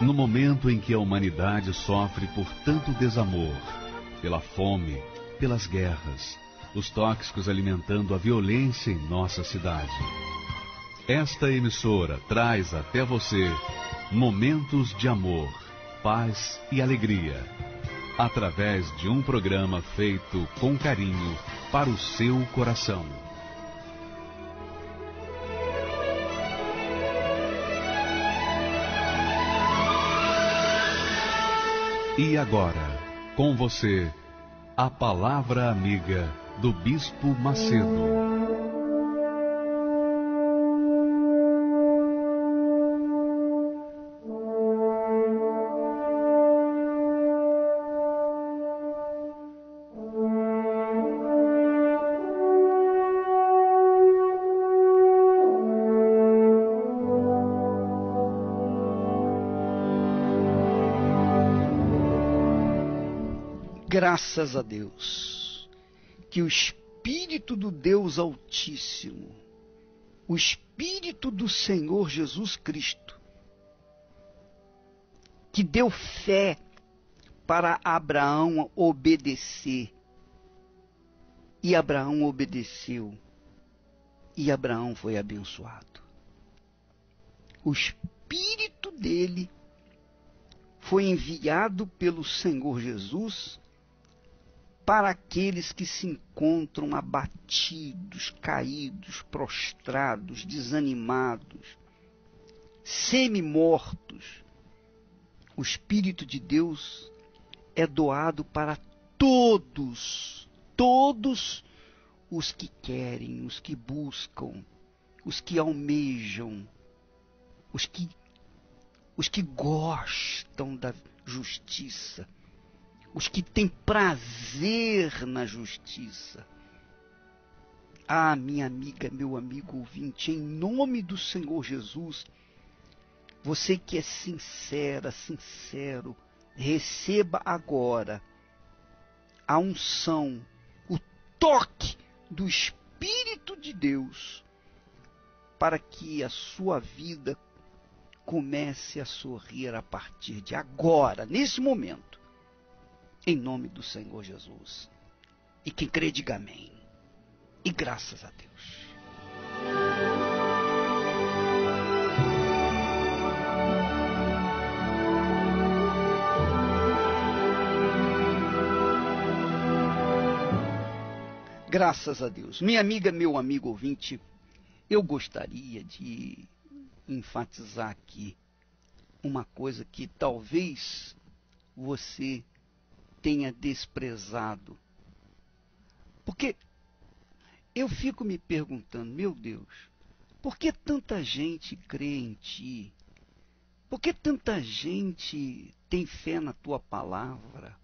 No momento em que a humanidade sofre por tanto desamor, pela fome, pelas guerras, os tóxicos alimentando a violência em nossa cidade. Esta emissora traz até você momentos de amor, paz e alegria, através de um programa feito com carinho para o seu coração. E agora, com você, a Palavra Amiga do Bispo Macedo. Graças a Deus, que o Espírito do Deus Altíssimo, o Espírito do Senhor Jesus Cristo, que deu fé para Abraão obedecer, e Abraão obedeceu, e Abraão foi abençoado. O Espírito dele foi enviado pelo Senhor Jesus para aqueles que se encontram abatidos, caídos, prostrados, desanimados, semi-mortos. O Espírito de Deus é doado para todos os que querem, os que buscam, os que almejam, os que gostam da justiça, os que têm prazer na justiça. Ah, minha amiga, meu amigo ouvinte, em nome do Senhor Jesus, você que é sincera, sincero, receba agora a unção, o toque do Espírito de Deus, para que a sua vida comece a sorrir a partir de agora, nesse momento. Em nome do Senhor Jesus. E quem crê, diga amém. E graças a Deus. Graças a Deus. Minha amiga, meu amigo ouvinte, eu gostaria de enfatizar aqui uma coisa que talvez você tenha desprezado. Porque eu fico me perguntando, meu Deus, por que tanta gente crê em ti? Por que tanta gente tem fé na tua palavra?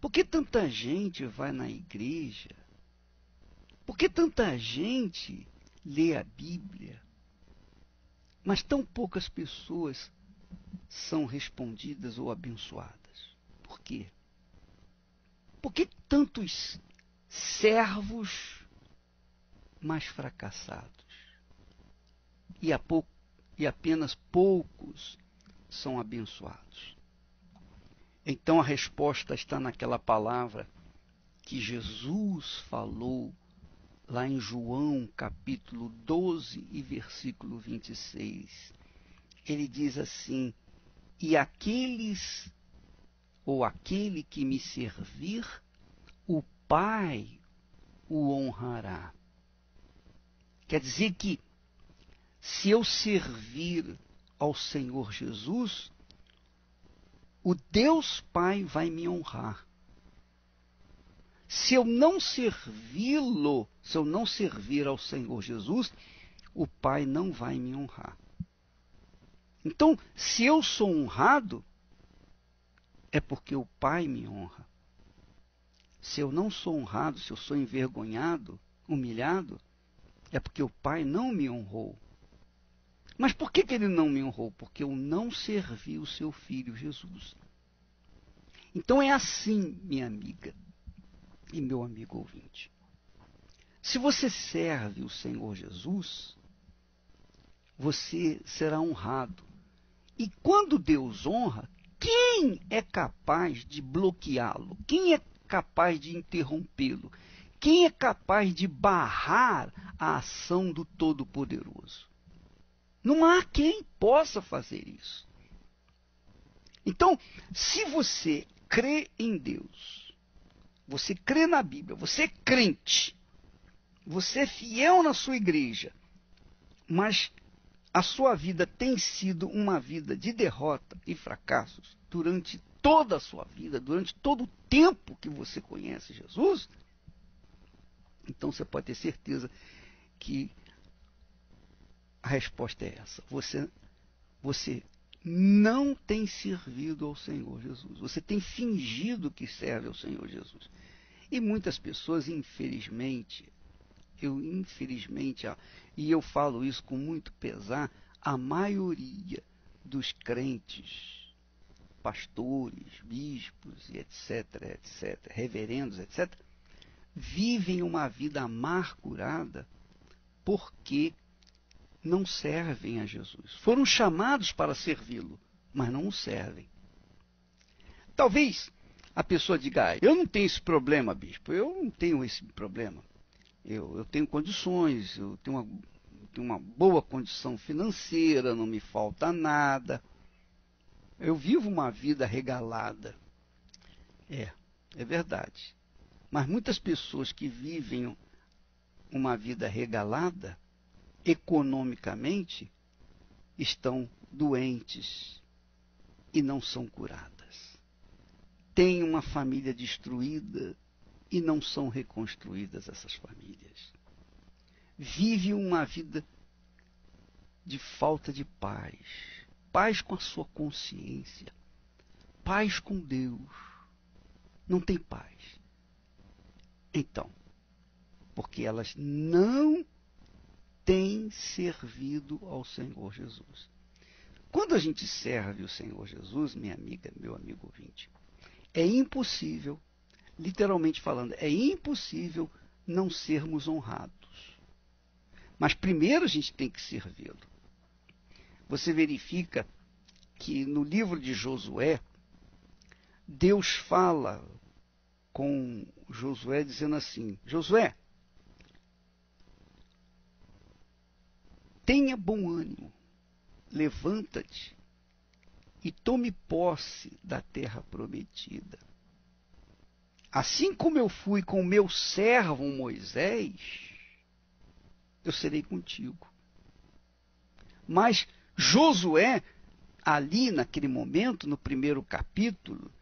Por que tanta gente vai na igreja? Por que tanta gente lê a Bíblia? Mas tão poucas pessoas são respondidas ou abençoadas. Por quê? Por que tantos servos mais fracassados? E apenas poucos são abençoados. Então a resposta está naquela palavra que Jesus falou lá em João capítulo 12 e versículo 26. Ele diz assim: e aqueles ou aquele que me servir, o Pai o honrará. Quer dizer que, se eu servir ao Senhor Jesus, o Deus Pai vai me honrar. Se eu não servi-lo, se eu não servir ao Senhor Jesus, o Pai não vai me honrar. Então, se eu sou honrado, é porque o Pai me honra. Se eu não sou honrado, se eu sou envergonhado, humilhado, é porque o Pai não me honrou. Mas por que ele não me honrou? Porque eu não servi o seu Filho Jesus. Então é assim, minha amiga e meu amigo ouvinte. Se você serve o Senhor Jesus, você será honrado. E quando Deus honra, quem é capaz de bloqueá-lo? Quem é capaz de interrompê-lo? Quem é capaz de barrar a ação do Todo-Poderoso? Não há quem possa fazer isso. Então, se você crê em Deus, você crê na Bíblia, você é crente, você é fiel na sua igreja, mas a sua vida tem sido uma vida de derrota e fracassos durante toda a sua vida, durante todo o tempo que você conhece Jesus, então você pode ter certeza que a resposta é essa. Você não tem servido ao Senhor Jesus. Você tem fingido que serve ao Senhor Jesus. E muitas pessoas, infelizmente, e eu falo isso com muito pesar, a maioria dos crentes, pastores, bispos, etc., reverendos, etc., vivem uma vida amargurada porque não servem a Jesus. Foram chamados para servi-lo, mas não o servem. Talvez a pessoa diga, eu não tenho esse problema, bispo, eu não tenho esse problema. Eu tenho condições, eu tenho uma boa condição financeira, não me falta nada. Eu vivo uma vida regalada. É verdade. Mas muitas pessoas que vivem uma vida regalada, economicamente, estão doentes e não são curadas. Têm uma família destruída e não são reconstruídas essas famílias. Vive uma vida de falta de paz. Paz com a sua consciência. Paz com Deus. Não tem paz. Então, porque elas não têm servido ao Senhor Jesus. Quando a gente serve o Senhor Jesus, minha amiga, meu amigo ouvinte, é impossível, literalmente falando, é impossível não sermos honrados. Mas primeiro a gente tem que servi-lo. Você verifica que no livro de Josué, Deus fala com Josué dizendo assim, Josué, tenha bom ânimo, levanta-te e tome posse da terra prometida. Assim como eu fui com o meu servo Moisés, eu serei contigo. Mas Josué, ali naquele momento, no primeiro capítulo,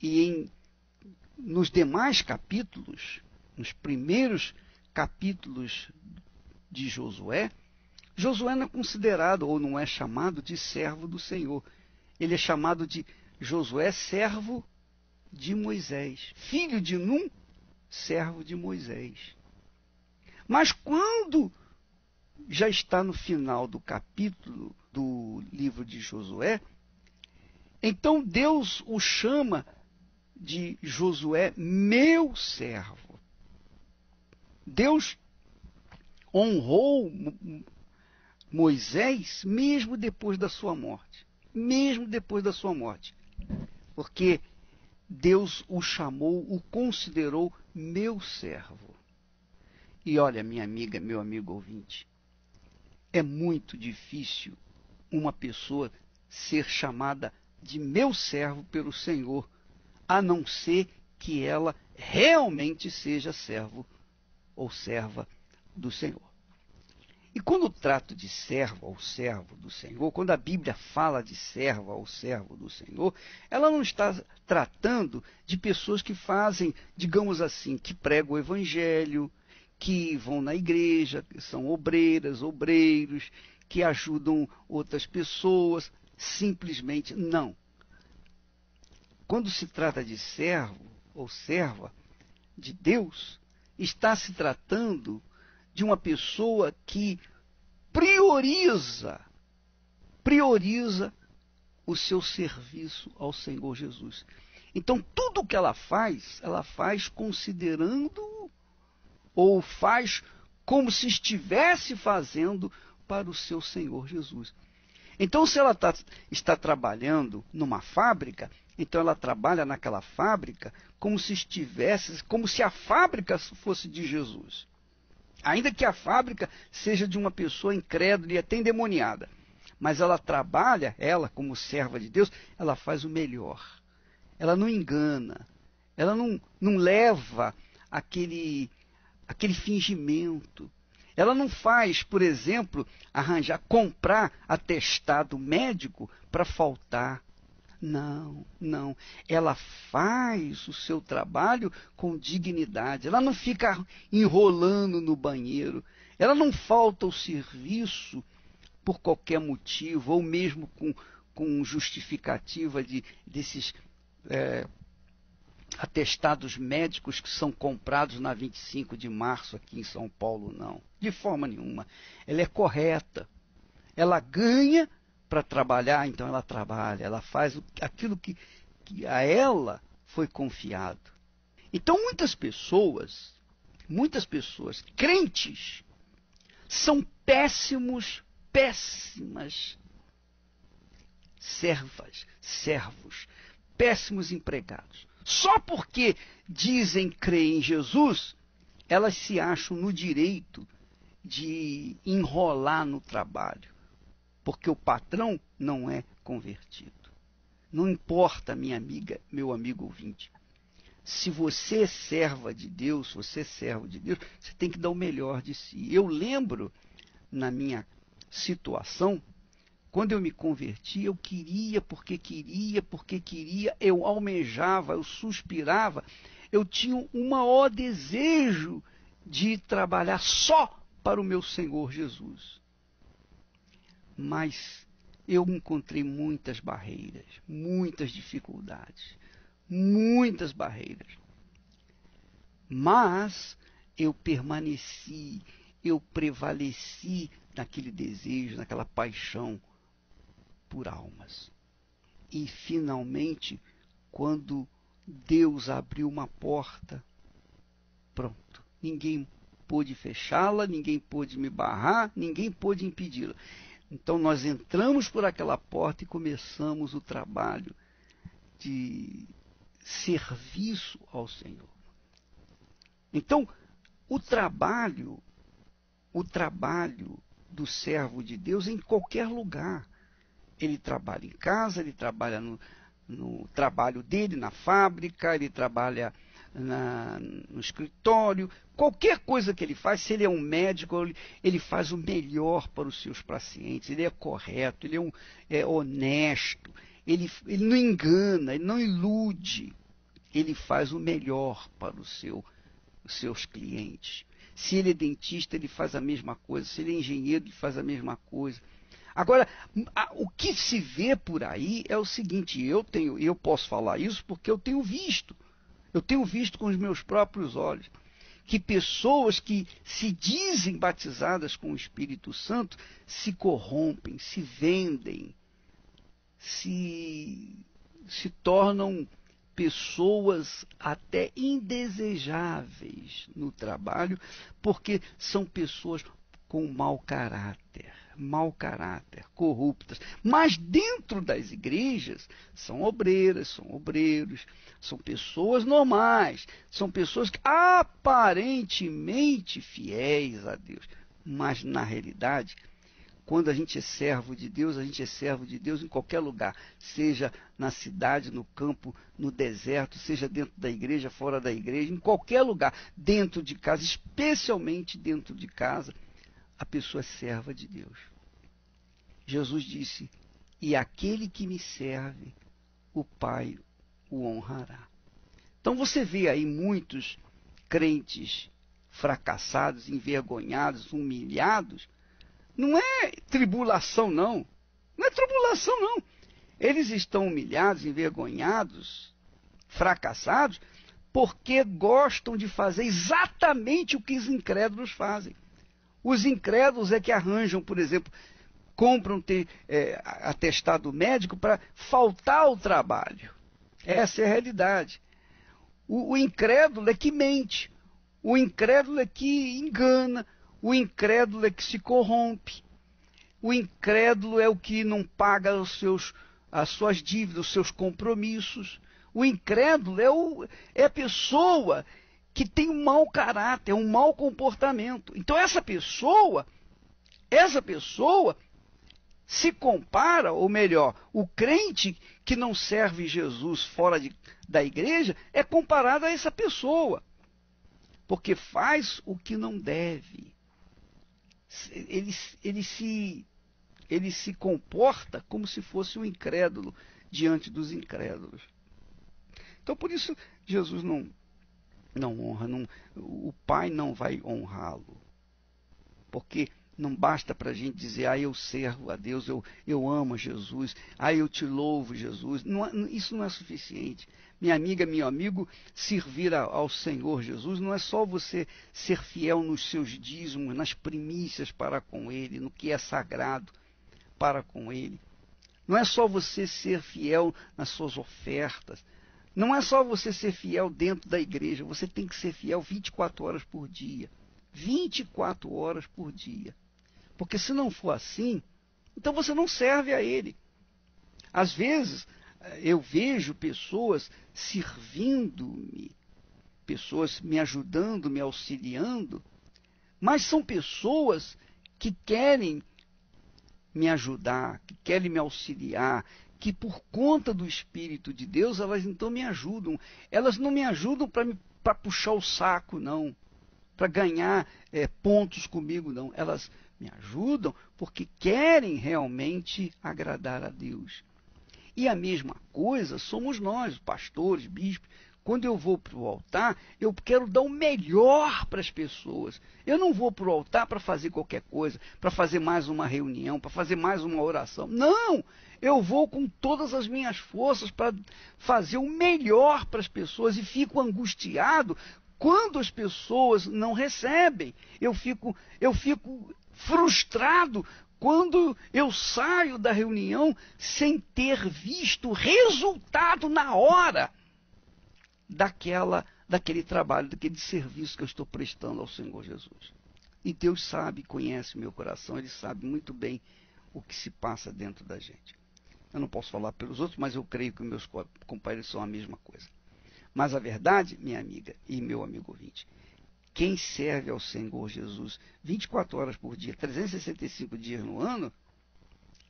e nos demais capítulos, nos primeiros capítulos de Josué, Josué não é considerado ou não é chamado de servo do Senhor. Ele é chamado de Josué, servo de Moisés, filho de Num, servo de Moisés. Mas quando já está no final do capítulo do livro de Josué, então Deus o chama de Josué, meu servo. Deus honrou Moisés mesmo depois da sua morte. Mesmo depois da sua morte. Porque Deus o chamou, o considerou meu servo. E olha, minha amiga, meu amigo ouvinte, é muito difícil uma pessoa ser chamada de meu servo pelo Senhor, a não ser que ela realmente seja servo ou serva do Senhor. E quando trato de servo ou servo do Senhor, quando a Bíblia fala de servo ou servo do Senhor, ela não está tratando de pessoas que fazem, digamos assim, que pregam o Evangelho, que vão na igreja, que são obreiras, obreiros, que ajudam outras pessoas, simplesmente não. Quando se trata de servo ou serva de Deus, está se tratando de uma pessoa que prioriza o seu serviço ao Senhor Jesus. Então, tudo o que ela faz considerando ou faz como se estivesse fazendo para o seu Senhor Jesus. Então, se ela está trabalhando numa fábrica, então ela trabalha naquela fábrica como se a fábrica fosse de Jesus. Ainda que a fábrica seja de uma pessoa incrédula e até endemoniada. Mas ela trabalha, ela como serva de Deus, ela faz o melhor. Ela não engana. Ela não leva aquele fingimento. Ela não faz, por exemplo, comprar atestado médico para faltar. Não, não. Ela faz o seu trabalho com dignidade. Ela não fica enrolando no banheiro. Ela não falta o serviço por qualquer motivo, ou mesmo com justificativa desses atestados médicos que são comprados na 25 de março aqui em São Paulo, não. De forma nenhuma. Ela é correta. Ela ganha para trabalhar, então ela trabalha. Ela faz aquilo que a ela foi confiado. Então muitas pessoas, crentes, são péssimas servos, péssimos empregados. Só porque dizem crer em Jesus, elas se acham no direito de enrolar no trabalho, porque o patrão não é convertido. Não importa, minha amiga, meu amigo ouvinte. Se você é serva de Deus, você tem que dar o melhor de si. Eu lembro, na minha situação, quando eu me converti, eu queria, eu almejava, eu suspirava, eu tinha um maior desejo de trabalhar só para o meu Senhor Jesus. Mas eu encontrei muitas barreiras, muitas dificuldades, muitas barreiras. Mas eu permaneci, eu prevaleci naquele desejo, naquela paixão por almas. E finalmente, quando Deus abriu uma porta, pronto, ninguém pôde fechá-la, ninguém pôde me barrar, ninguém pôde impedi-la. Então nós entramos por aquela porta e começamos o trabalho de serviço ao Senhor. Então, o trabalho do servo de Deus é em qualquer lugar. Ele trabalha em casa, ele trabalha no trabalho dele, na fábrica, ele trabalha no escritório, qualquer coisa que ele faz, se ele é um médico, ele faz o melhor para os seus pacientes, ele é correto, ele é honesto, ele não engana, ele não ilude, ele faz o melhor para os seus clientes. Se ele é dentista, ele faz a mesma coisa, se ele é engenheiro, ele faz a mesma coisa. Agora, o que se vê por aí é o seguinte, eu posso falar isso porque eu tenho visto com os meus próprios olhos, que pessoas que se dizem batizadas com o Espírito Santo se corrompem, se vendem, se tornam pessoas até indesejáveis no trabalho, porque são pessoas com mau caráter, corruptas. Mas dentro das igrejas são obreiras, são obreiros, são pessoas normais, são pessoas que aparentemente fiéis a Deus, mas na realidade, quando a gente é servo de Deus, a gente é servo de Deus em qualquer lugar, seja na cidade, no campo, no deserto, seja dentro da igreja, fora da igreja, em qualquer lugar, dentro de casa, especialmente dentro de casa, a pessoa é serva de Deus. Jesus disse, e aquele que me serve, o Pai o honrará. Então você vê aí muitos crentes fracassados, envergonhados, humilhados. Não é tribulação, não. Não é tribulação, não. Eles estão humilhados, envergonhados, fracassados, porque gostam de fazer exatamente o que os incrédulos fazem. Os incrédulos é que arranjam, por exemplo, compram atestado médico para faltar ao trabalho. Essa é a realidade. O incrédulo é que mente. O incrédulo é que engana. O incrédulo é que se corrompe. O incrédulo é o que não paga as suas dívidas, os seus compromissos. O incrédulo é a pessoa que tem um mau caráter, um mau comportamento. Então essa pessoa se compara, ou melhor, o crente que não serve Jesus fora da igreja é comparado a essa pessoa, porque faz o que não deve. Ele se comporta como se fosse um incrédulo diante dos incrédulos. Então, por isso, Jesus não honra, o Pai não vai honrá-lo. Porque não basta para a gente dizer, eu servo a Deus, eu amo Jesus, eu te louvo, Jesus. Isso não é suficiente. Minha amiga, meu amigo, servir ao Senhor Jesus não é só você ser fiel nos seus dízimos, nas primícias para com Ele, no que é sagrado para com Ele. Não é só você ser fiel nas suas ofertas. Não é só você ser fiel dentro da igreja. Você tem que ser fiel 24 horas por dia. 24 horas por dia. Porque se não for assim, então você não serve a Ele. Às vezes, eu vejo pessoas servindo-me, pessoas me ajudando, me auxiliando, mas são pessoas que querem me ajudar, que querem me auxiliar, que por conta do Espírito de Deus, elas então me ajudam. Elas não me ajudam para puxar o saco, não. Para ganhar pontos comigo, não. Elas me ajudam porque querem realmente agradar a Deus. E a mesma coisa somos nós, pastores, bispos. Quando eu vou para o altar, eu quero dar o melhor para as pessoas. Eu não vou para o altar para fazer qualquer coisa, para fazer mais uma reunião, para fazer mais uma oração. Não! Eu vou com todas as minhas forças para fazer o melhor para as pessoas e fico angustiado quando as pessoas não recebem. Eu fico frustrado quando eu saio da reunião sem ter visto resultado na hora daquele trabalho, daquele serviço que eu estou prestando ao Senhor Jesus. E Deus sabe, conhece o meu coração, Ele sabe muito bem o que se passa dentro da gente. Eu não posso falar pelos outros, mas eu creio que os meus companheiros são a mesma coisa. Mas a verdade, minha amiga e meu amigo ouvinte, quem serve ao Senhor Jesus 24 horas por dia, 365 dias no ano,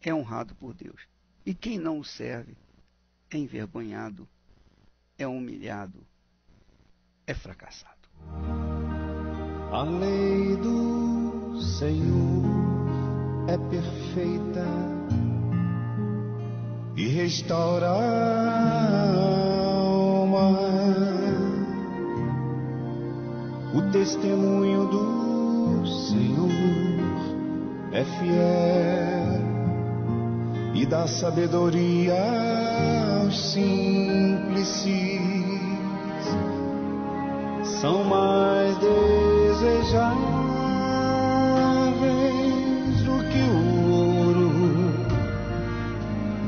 é honrado por Deus. E quem não o serve é envergonhado, é humilhado, é fracassado. A lei do Senhor é perfeita e restaura a alma. O testemunho do Senhor é fiel e dá sabedoria aos simples. São mais desejáveis do que o ouro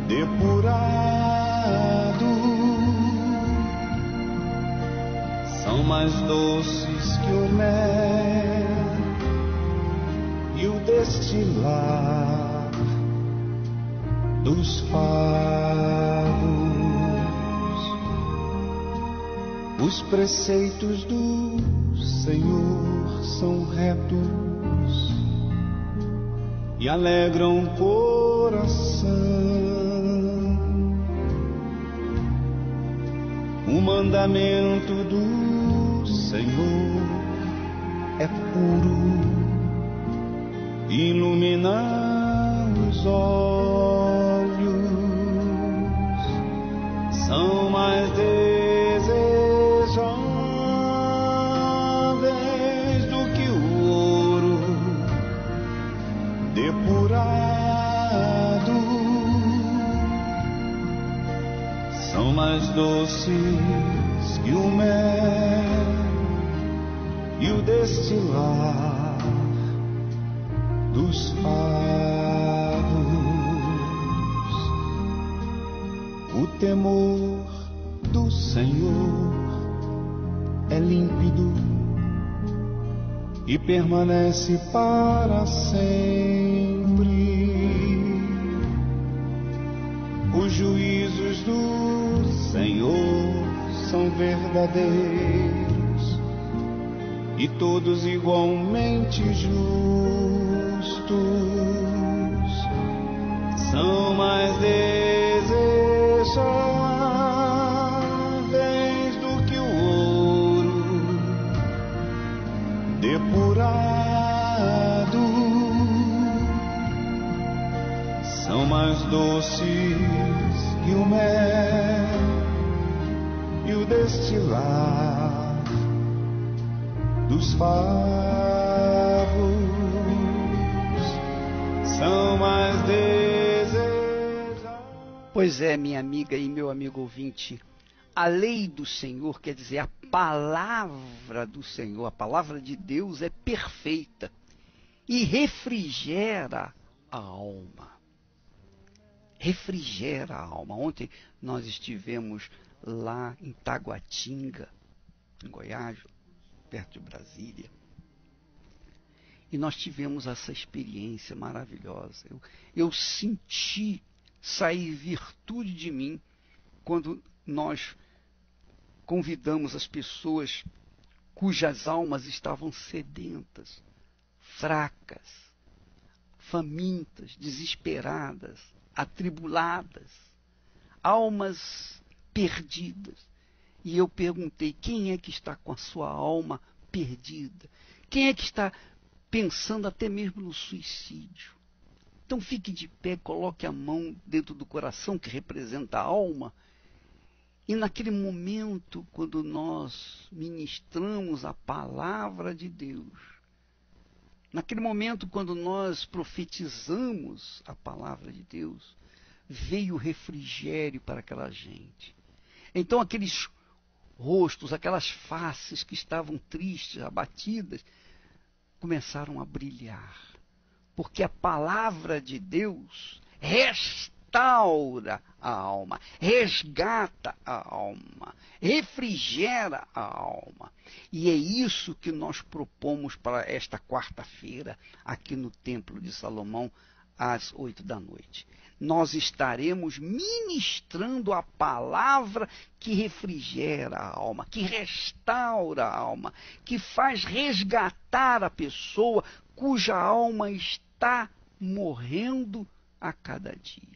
depurado. São mais doces que o mel e o destilar dos favos. Os preceitos do Senhor são retos e alegram o coração. O mandamento do Senhor é puro, ilumina os olhos. São mais desejáveis do que o ouro depurado. São mais doces que o mel e o destilar dos favos. O temor do Senhor é límpido e permanece para sempre. juízos do Senhor são verdadeiros e todos igualmente justos. São mais desejáveis do que o ouro depurado, são mais doces que o mel e o destilar dos favos, são mais desejáveis. Pois é, minha amiga e meu amigo ouvinte, a lei do Senhor, quer dizer, a palavra do Senhor, a palavra de Deus é perfeita e refrigera a alma. Refrigera a alma. Ontem nós estivemos lá em Taguatinga, em Goiás, perto de Brasília, e nós tivemos essa experiência maravilhosa. Eu senti sair virtude de mim quando nós convidamos as pessoas cujas almas estavam sedentas, fracas, famintas, desesperadas, atribuladas, almas perdidas. E eu perguntei: quem é que está com a sua alma perdida? Quem é que está pensando até mesmo no suicídio? Então fique de pé, coloque a mão dentro do coração, que representa a alma, e naquele momento, quando nós ministramos a palavra de Deus, naquele momento, quando nós profetizamos a palavra de Deus, veio refrigério para aquela gente. Então aqueles rostos, aquelas faces que estavam tristes, abatidas, começaram a brilhar. Porque a palavra de Deus restaura a alma, resgata a alma, refrigera a alma. E é isso que nós propomos para esta quarta-feira, aqui no Templo de Salomão, às 20h. Nós estaremos ministrando a palavra que refrigera a alma, que restaura a alma, que faz resgatar a pessoa cuja alma está morrendo a cada dia.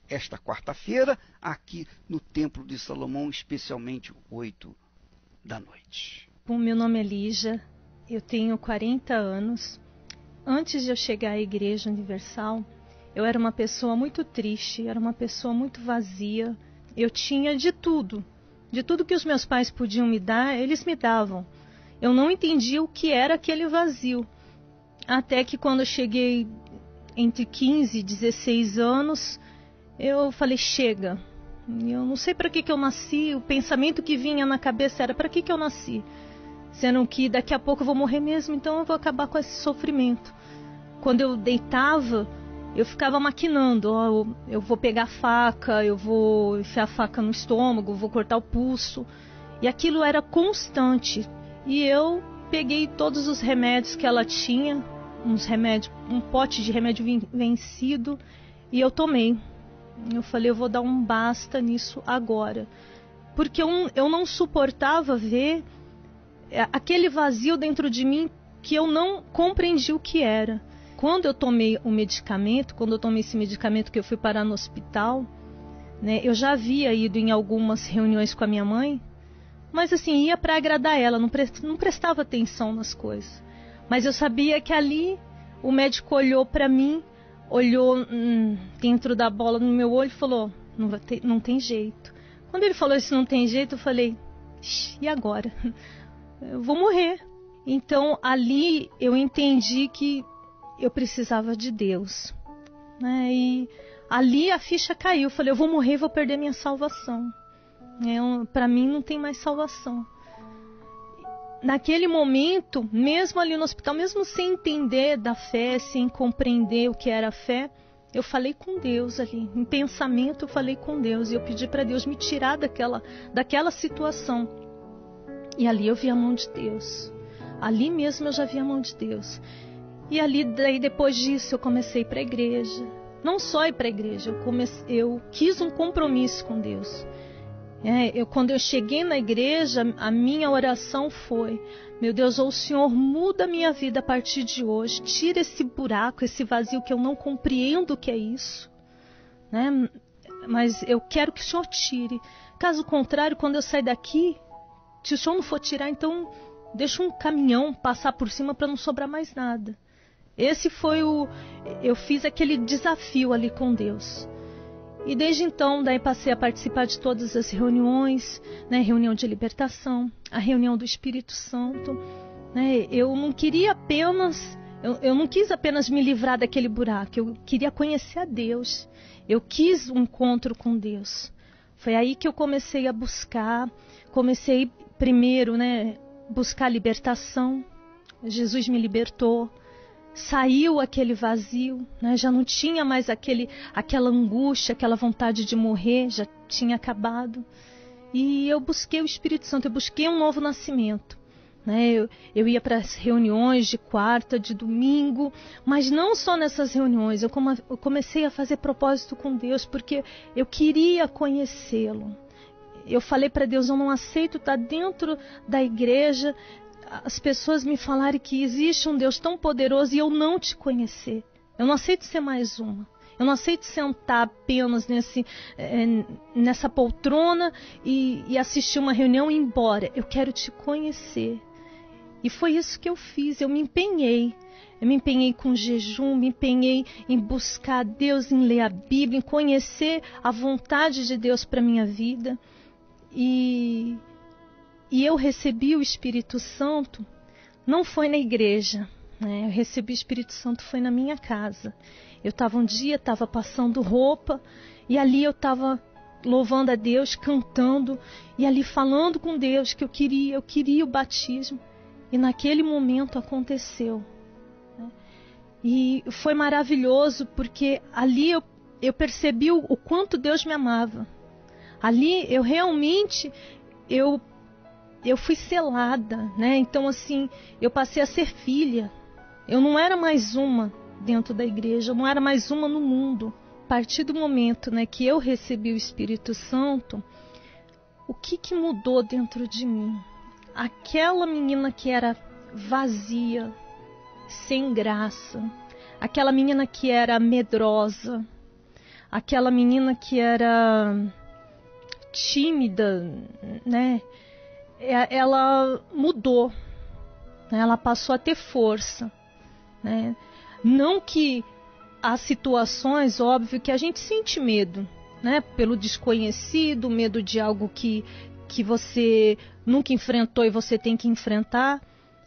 Esta quarta-feira, aqui no Templo de Salomão, especialmente 20h. Bom, meu nome é Lígia, eu tenho 40 anos. Antes de eu chegar à Igreja Universal, eu era uma pessoa muito triste, era uma pessoa muito vazia. Eu tinha de tudo que os meus pais podiam me dar, eles me davam. Eu não entendia o que era aquele vazio. Até que quando eu cheguei entre 15 e 16 anos, eu falei: chega. Eu não sei para que eu nasci, o pensamento que vinha na cabeça era: para que eu nasci? Sendo que daqui a pouco eu vou morrer mesmo, então eu vou acabar com esse sofrimento. Quando eu deitava, eu ficava maquinando: eu vou pegar a faca, eu vou enfiar a faca no estômago, vou cortar o pulso. E aquilo era constante. E eu peguei todos os remédios que ela tinha, um pote de remédio vencido, e eu tomei. Eu falei: eu vou dar um basta nisso agora. Porque eu não suportava ver aquele vazio dentro de mim que eu não compreendi o que era. Quando eu tomei esse medicamento que eu fui parar no hospital, né, eu já havia ido em algumas reuniões com a minha mãe, mas assim, ia para agradar ela, não prestava atenção nas coisas. Mas eu sabia que ali o médico olhou para mim, olhou dentro da bola no meu olho e falou: não tem jeito. Quando ele falou isso, não tem jeito, eu falei: e agora? Eu vou morrer. Então ali eu entendi que eu precisava de Deus, né? E ali a ficha caiu. Eu falei: eu vou morrer e vou perder minha salvação. Para mim não tem mais salvação. Naquele momento, mesmo ali no hospital, mesmo sem entender da fé, sem compreender o que era a fé, eu falei com Deus ali. Em pensamento eu falei com Deus e eu pedi para Deus me tirar daquela situação. E ali eu vi a mão de Deus. Ali mesmo eu já vi a mão de Deus. E ali, daí depois disso, eu comecei para a igreja. não só ir para a igreja, eu quis um compromisso com Deus. Quando eu cheguei na igreja, a minha oração foi: meu Deus, ou o Senhor muda a minha vida a partir de hoje, tira esse buraco, esse vazio que eu não compreendo o que é isso, né? Mas eu quero que o Senhor tire. Caso contrário, quando eu sair daqui, se o Senhor não for tirar, então deixa um caminhão passar por cima para não sobrar mais nada. Esse foi eu fiz aquele desafio ali com Deus. E desde então, daí passei a participar de todas as reuniões, né? Reunião de libertação, a reunião do Espírito Santo, né? Eu não queria apenas, eu não quis apenas me livrar daquele buraco, eu queria conhecer a Deus. Eu quis um encontro com Deus. Foi aí que eu comecei a buscar, comecei primeiro, né, buscar libertação. Jesus me libertou. Saiu aquele vazio, né? Já não tinha mais aquela angústia, aquela vontade de morrer, já tinha acabado. E eu busquei o Espírito Santo, eu busquei um novo nascimento, né? Eu ia para as reuniões de quarta, de domingo, mas não só nessas reuniões, eu comecei a fazer propósito com Deus, porque eu queria conhecê-lo. Eu falei para Deus: eu não aceito estar dentro da igreja, as pessoas me falarem que existe um Deus tão poderoso e eu não te conhecer. Eu não aceito ser mais uma. Eu não aceito sentar apenas nessa poltrona e assistir uma reunião e ir embora. Eu quero te conhecer. E foi isso que eu fiz. Eu me empenhei. Eu me empenhei com jejum, me empenhei em buscar Deus, em ler a Bíblia, em conhecer a vontade de Deus para a minha vida. E eu recebi o Espírito Santo, não foi na igreja, né? Eu recebi o Espírito Santo foi na minha casa. Eu estava um dia, estava passando roupa, e ali eu estava louvando a Deus, cantando, e ali falando com Deus que eu queria o batismo. E naquele momento aconteceu, né? E foi maravilhoso, porque ali eu percebi o quanto Deus me amava. Ali eu realmente, eu fui selada, né? Então, assim, eu passei a ser filha. Eu não era mais uma dentro da igreja, eu não era mais uma no mundo. A partir do momento, né, que eu recebi o Espírito Santo, o que mudou dentro de mim? Aquela menina que era vazia, sem graça, aquela menina que era medrosa, aquela menina que era tímida, né? Ela mudou, né? Ela passou a ter força, né? Não que há situações, óbvio, que a gente sente medo, né? Pelo desconhecido, medo de algo que você nunca enfrentou e você tem que enfrentar,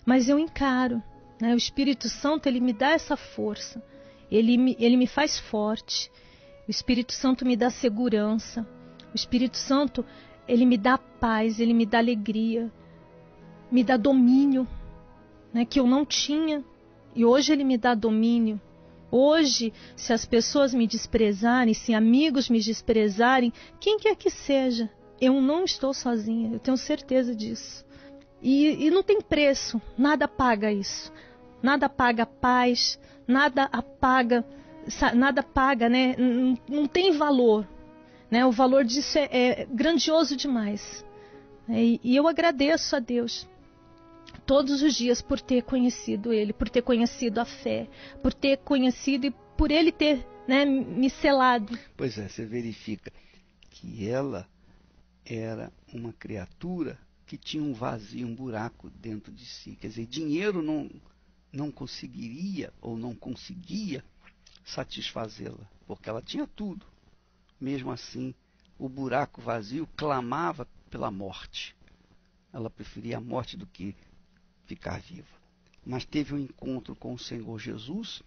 mas eu encaro, né? O Espírito Santo, ele me dá essa força, ele me faz forte, o Espírito Santo me dá segurança, o Espírito Santo, ele me dá paz, ele me dá alegria, me dá domínio, né, que eu não tinha, e hoje ele me dá domínio. Hoje, se as pessoas me desprezarem, se amigos me desprezarem, quem quer que seja, eu não estou sozinha, eu tenho certeza disso. E não tem preço, nada paga isso, nada paga a paz, nada paga, né? Não tem valor. Né, o valor disso é grandioso demais. E eu agradeço a Deus todos os dias por ter conhecido Ele, por ter conhecido a fé, por ter conhecido e por Ele ter, né, me selado. Pois é, você verifica que ela era uma criatura que tinha um vazio, um buraco dentro de si. Quer dizer, dinheiro não conseguiria ou não conseguia satisfazê-la, porque ela tinha tudo. Mesmo assim, o buraco vazio clamava pela morte. Ela preferia a morte do que ficar viva. Mas teve um encontro com o Senhor Jesus,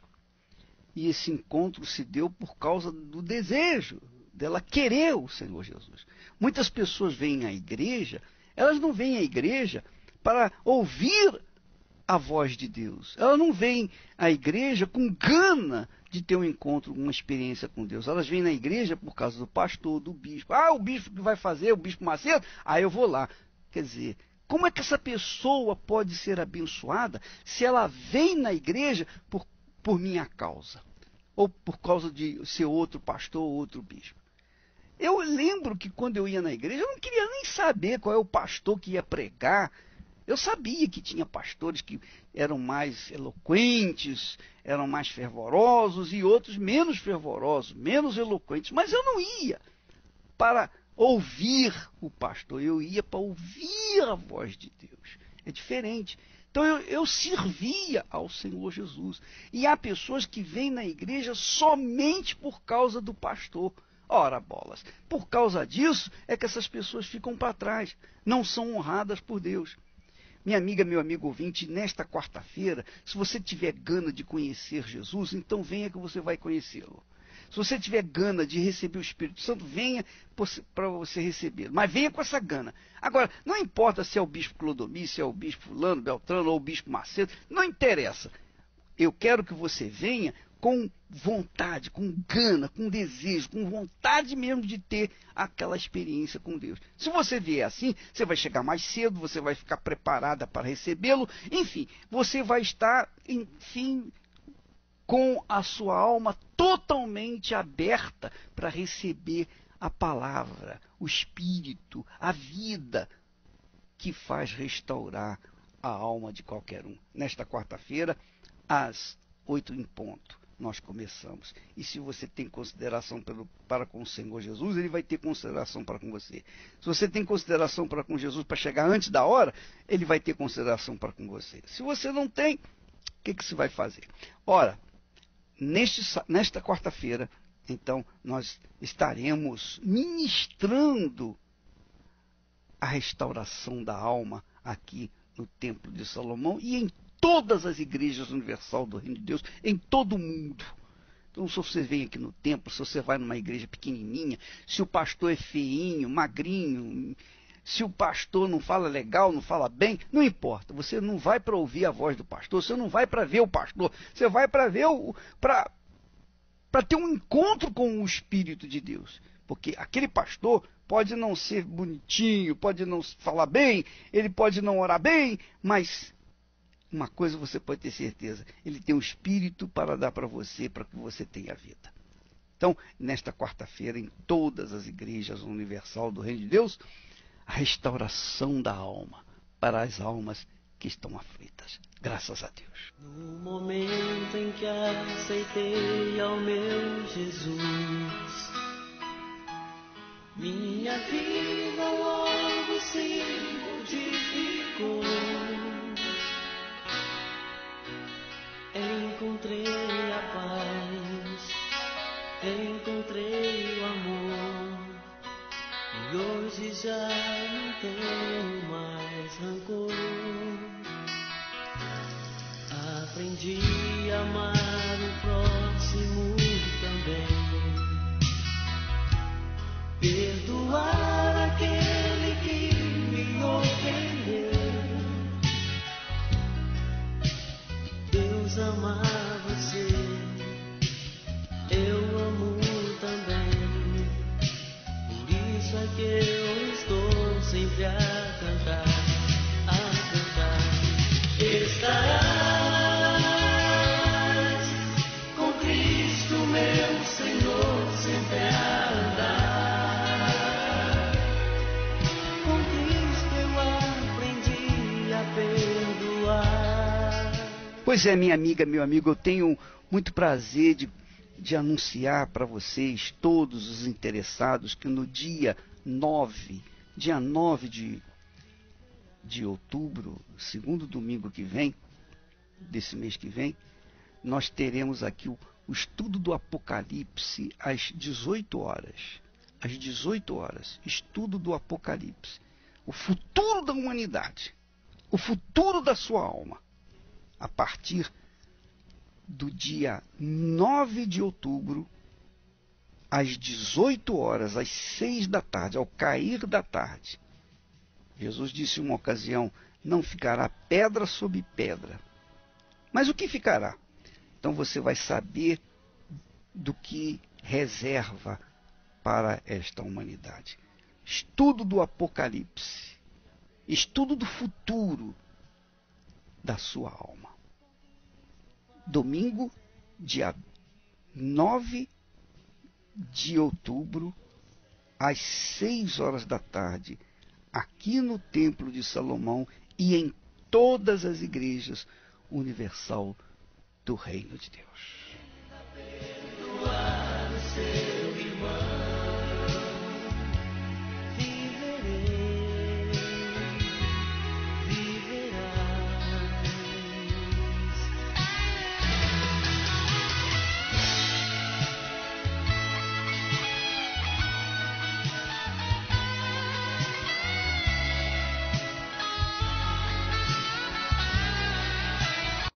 e esse encontro se deu por causa do desejo dela querer o Senhor Jesus. Muitas pessoas vêm à igreja, elas não vêm à igreja para ouvir a voz de Deus. Elas não vêm à igreja com gana de ter um encontro, uma experiência com Deus. Elas vêm na igreja por causa do pastor, do bispo. Ah, o bispo que vai fazer, o bispo Macedo, eu vou lá. Quer dizer, como é que essa pessoa pode ser abençoada se ela vem na igreja por minha causa? ou por causa de ser outro pastor ou outro bispo. Eu lembro que quando eu ia na igreja, eu não queria nem saber qual é o pastor que ia pregar. Eu sabia que tinha pastores que eram mais eloquentes, eram mais fervorosos, e outros menos fervorosos, menos eloquentes. Mas eu não ia para ouvir o pastor, eu ia para ouvir a voz de Deus. É diferente. Então eu servia ao Senhor Jesus. E há pessoas que vêm na igreja somente por causa do pastor. Ora, bolas, por causa disso é que essas pessoas ficam para trás, não são honradas por Deus. Minha amiga, meu amigo ouvinte, nesta quarta-feira, se você tiver gana de conhecer Jesus, então venha que você vai conhecê-lo. Se você tiver gana de receber o Espírito Santo, venha para você receber. Mas venha com essa gana. Agora, não importa se é o bispo Clodomir, se é o bispo fulano, Beltrano ou o bispo Macedo, não interessa. Eu quero que você venha com vontade, com gana, com desejo, com vontade mesmo de ter aquela experiência com Deus. Se você vier assim, você vai chegar mais cedo, você vai ficar preparada para recebê-lo, enfim, você vai estar, enfim, com a sua alma totalmente aberta para receber a palavra, o Espírito, a vida que faz restaurar a alma de qualquer um. Nesta quarta-feira, às 8 em ponto, nós começamos. E se você tem consideração para com o Senhor Jesus, ele vai ter consideração para com você. Se você tem consideração para com Jesus para chegar antes da hora, ele vai ter consideração para com você. Se você não tem, o que você vai fazer? Ora, nesta quarta-feira, então, nós estaremos ministrando a restauração da alma aqui no Templo de Salomão e em todas as igrejas universal do Reino de Deus, em todo o mundo. Então, se você vem aqui no templo, se você vai numa igreja pequenininha, se o pastor é feinho, magrinho, se o pastor não fala legal, não fala bem, não importa. Você não vai para ouvir a voz do pastor, você não vai para ver o pastor, você vai para ver para ter um encontro com o Espírito de Deus. Porque aquele pastor pode não ser bonitinho, pode não falar bem, ele pode não orar bem, mas uma coisa você pode ter certeza, ele tem um Espírito para dar para você, para que você tenha vida. Então, nesta quarta-feira, em todas as igrejas universal do Reino de Deus, a restauração da alma para as almas que estão aflitas. Graças a Deus. No momento em que aceitei ao meu Jesus, minha vida logo se modificou. Encontrei a paz, encontrei o amor, e hoje já não tenho mais rancor. Aprendi a amar o próximo também, perdoar aquele que me ofendeu. Deus ama você, eu amo também. Por isso é que eu estou sempre a cantar, a cantar. Estarás com Cristo, meu Senhor, sempre a andar. Com Cristo eu aprendi a perdoar. Pois é, minha amiga, meu amigo, eu tenho muito prazer de anunciar para vocês, todos os interessados, que no dia 9 de outubro, segundo domingo que vem, desse mês que vem, nós teremos aqui o estudo do Apocalipse às 18 horas. Às 18 horas, estudo do Apocalipse. O futuro da humanidade, o futuro da sua alma. A partir do dia 9 de outubro, às 18 horas, às 6 da tarde, ao cair da tarde. Jesus disse em uma ocasião, não ficará pedra sobre pedra. Mas o que ficará? Então você vai saber do que reserva para esta humanidade. Estudo do Apocalipse. Estudo do futuro da sua alma. Domingo, dia 9 de outubro, às 6 horas da tarde, aqui no Templo de Salomão e em todas as igrejas universal do Reino de Deus.